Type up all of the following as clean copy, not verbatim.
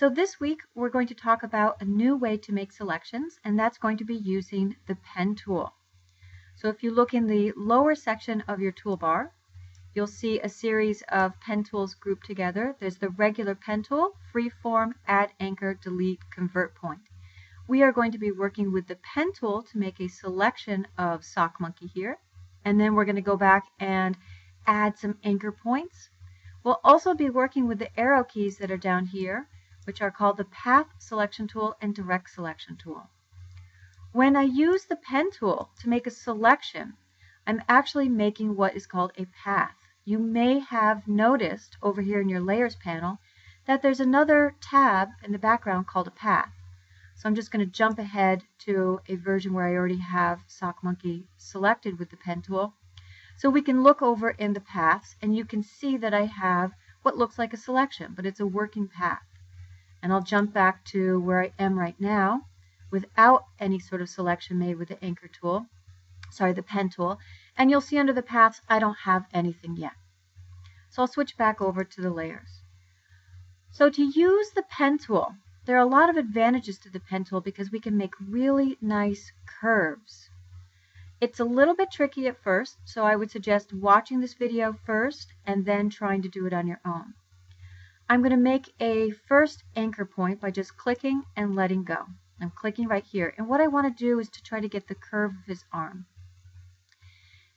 So this week we're going to talk about a new way to make selections, and that's going to be using the pen tool. So if you look in the lower section of your toolbar, you'll see a series of pen tools grouped together. There's the regular pen tool, freeform, add anchor, delete, convert point. We are going to be working with the pen tool to make a selection of Sock Monkey here, and then we're going to go back and add some anchor points. We'll also be working with the arrow keys that are down here, which are called the Path Selection Tool and Direct Selection Tool. When I use the pen tool to make a selection, I'm actually making what is called a path. You may have noticed over here in your Layers panel that there's another tab in the background called a path. So I'm just going to jump ahead to a version where I already have Sock Monkey selected with the pen tool. So we can look over in the paths, and you can see that I have what looks like a selection, but it's a working path. And I'll jump back to where I am right now without any sort of selection made with the anchor tool, the pen tool, and you'll see under the paths I don't have anything yet. So I'll switch back over to the layers. So to use the pen tool, there are a lot of advantages to the pen tool because we can make really nice curves. It's a little bit tricky at first, so I would suggest watching this video first and then trying to do it on your own. I'm going to make a first anchor point by just clicking and letting go. I'm clicking right here, and what I want to do is to try to get the curve of his arm.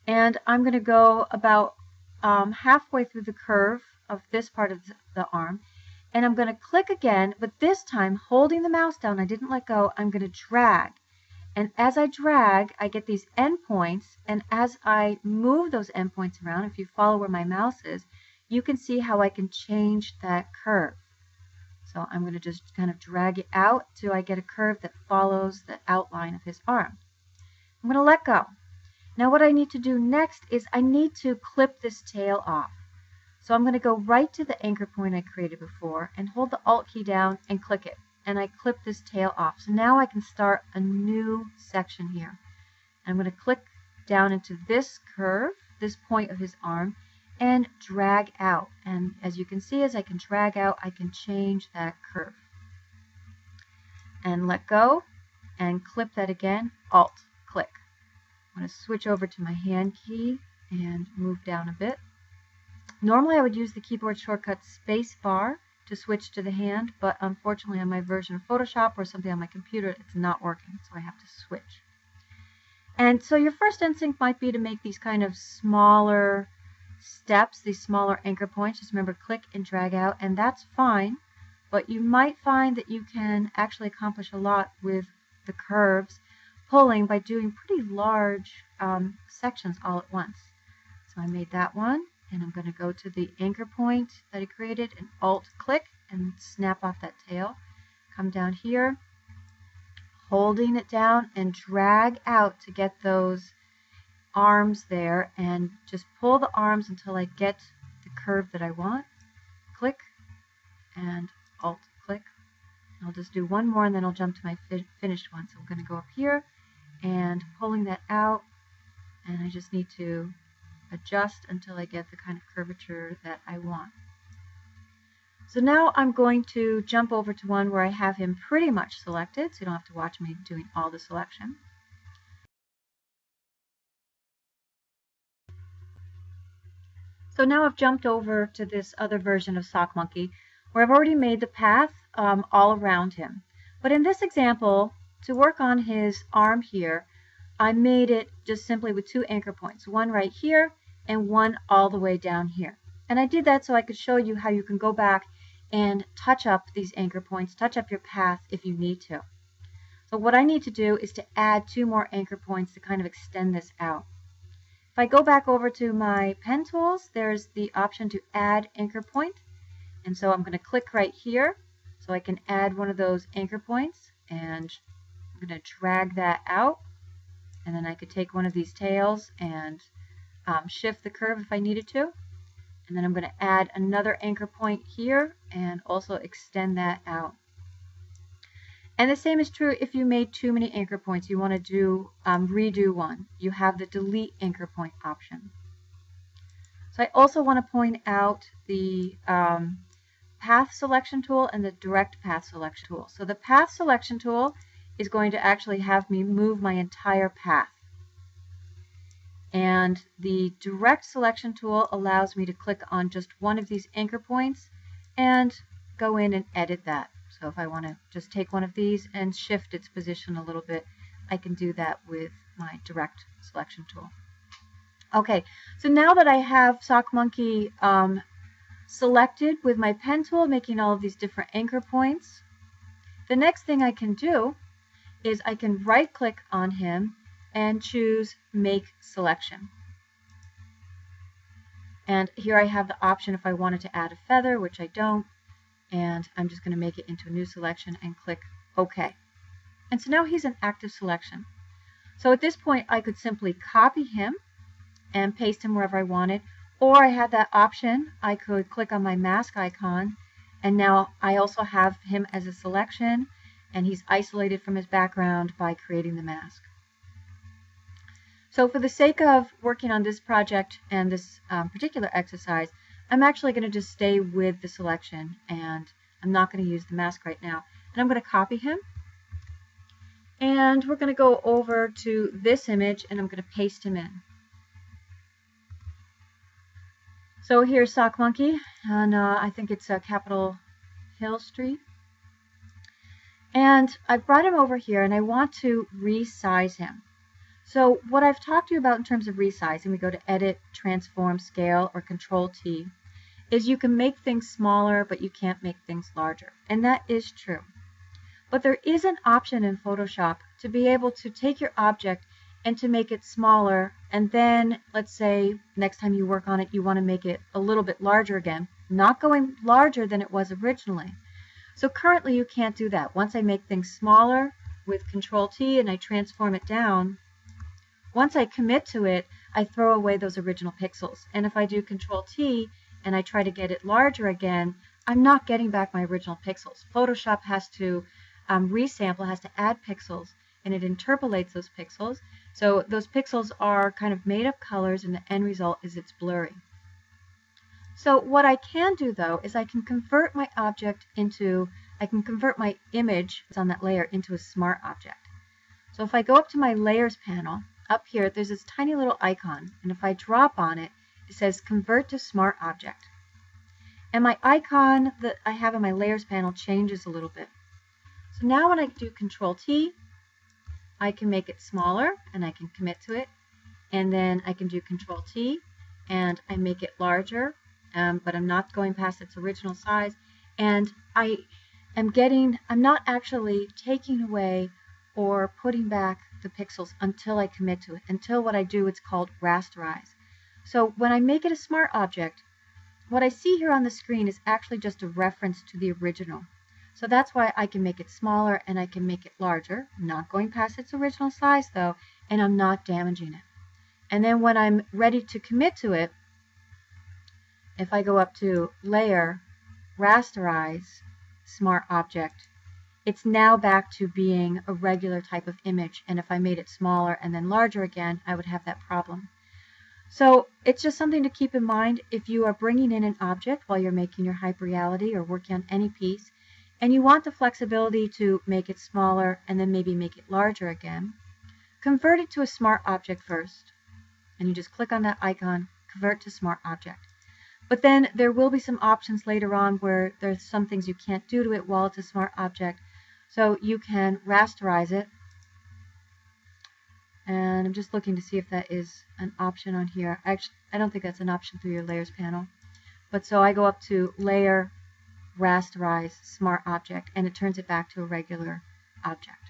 And I'm going to go about halfway through the curve of this part of the arm, and I'm going to click again, but this time holding the mouse down, I didn't let go, I'm going to drag. And as I drag, I get these endpoints, and as I move those endpoints around, if you follow where my mouse is, you can see how I can change that curve. So I'm going to just kind of drag it out till I get a curve that follows the outline of his arm. I'm going to let go. Now what I need to do next is I need to clip this tail off. So I'm going to go right to the anchor point I created before and hold the Alt key down and click it. And I clip this tail off. So now I can start a new section here. I'm going to click down into this curve, this point of his arm, and drag out. And as you can see, as I can drag out, I can change that curve. And let go, and clip that again, Alt, click. I'm going to switch over to my hand key and move down a bit. Normally I would use the keyboard shortcut space bar to switch to the hand, but unfortunately on my version of Photoshop or something on my computer, it's not working, so I have to switch. And so your first instinct might be to make these kind of smaller steps, these smaller anchor points. Just remember, click and drag out, and that's fine, but you might find that you can actually accomplish a lot with the curves pulling by doing pretty large sections all at once. So I made that one, and I'm going to go to the anchor point that I created and Alt click and snap off that tail. Come down here, holding it down and drag out to get those arms there, and just pull the arms until I get the curve that I want. Click and Alt click. I'll just do one more and then I'll jump to my finished one. So I'm going to go up here and pulling that out, and I just need to adjust until I get the kind of curvature that I want. So now I'm going to jump over to one where I have him pretty much selected, so you don't have to watch me doing all the selection. So now I've jumped over to this other version of Sock Monkey where I've already made the path all around him. But in this example, to work on his arm here, I made it just simply with two anchor points, one right here and one all the way down here. And I did that so I could show you how you can go back and touch up these anchor points, touch up your path if you need to. So what I need to do is to add two more anchor points to kind of extend this out. If I go back over to my pen tools, there's the option to add anchor point. And so I'm going to click right here so I can add one of those anchor points, and I'm going to drag that out. And then I could take one of these tails and shift the curve if I needed to. And then I'm going to add another anchor point here and also extend that out. And the same is true if you made too many anchor points. You want to do redo one. You have the delete anchor point option. So I also want to point out the path selection tool and the direct path selection tool. So the path selection tool is going to actually have me move my entire path. And the direct selection tool allows me to click on just one of these anchor points and go in and edit that. So if I want to just take one of these and shift its position a little bit, I can do that with my direct selection tool. Okay, so now that I have SockMonkey selected with my pen tool, making all of these different anchor points, the next thing I can do is I can right click on him and choose Make Selection. And here I have the option if I wanted to add a feather, which I don't, and I'm just going to make it into a new selection and click OK. And so now he's an active selection. So at this point I could simply copy him and paste him wherever I wanted, or I had that option, I could click on my mask icon, and now I also have him as a selection, and he's isolated from his background by creating the mask. So for the sake of working on this project and this particular exercise, I'm actually going to just stay with the selection, and I'm not going to use the mask right now. And I'm going to copy him, and we're going to go over to this image, and I'm going to paste him in. So here's SockMonkey, and I think it's Capitol Hill Street. And I've brought him over here, and I want to resize him. So what I've talked to you about in terms of resizing, we go to Edit, Transform, Scale, or Control-T, is you can make things smaller, but you can't make things larger. And that is true. But there is an option in Photoshop to be able to take your object and to make it smaller, and then let's say next time you work on it you want to make it a little bit larger again, not going larger than it was originally. So currently you can't do that. Once I make things smaller with Control-T and I transform it down, once I commit to it, I throw away those original pixels. And if I do Control-T and I try to get it larger again, I'm not getting back my original pixels. Photoshop has to resample, has to add pixels, and it interpolates those pixels. So those pixels are kind of made up colors, and the end result is it's blurry. So what I can do though is I can convert my object into, I can convert my image that's on that layer into a smart object. So if I go up to my layers panel, up here there's this tiny little icon, and if I drop on it, it says convert to smart object. And my icon that I have in my layers panel changes a little bit. So now when I do Control-T, I can make it smaller and I can commit to it, and then I can do Control-T and I make it larger, but I'm not going past its original size, and I'm not actually taking away or putting back the pixels until I commit to it, until what I do, it's called rasterize. So when I make it a smart object, what I see here on the screen is actually just a reference to the original. So that's why I can make it smaller and I can make it larger. I'm not going past its original size though, and I'm not damaging it. And then when I'm ready to commit to it, if I go up to Layer, Rasterize, Smart Object, it's now back to being a regular type of image. And if I made it smaller and then larger again, I would have that problem. So it's just something to keep in mind if you are bringing in an object while you're making your hyperreality or working on any piece, and you want the flexibility to make it smaller and then maybe make it larger again, convert it to a smart object first. And you just click on that icon, convert to smart object. But then there will be some options later on where there's some things you can't do to it while it's a smart object. So you can rasterize it. And I'm just looking to see if that is an option on here. Actually, I don't think that's an option through your layers panel. But so I go up to Layer, Rasterize, Smart Object, and it turns it back to a regular object.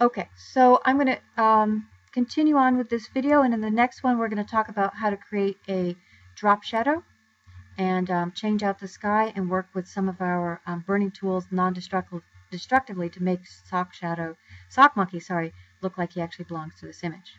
Okay, so I'm going to continue on with this video, and in the next one we're going to talk about how to create a drop shadow and change out the sky and work with some of our burning tools non-destructively to make SockMonkey look like he actually belongs to this image.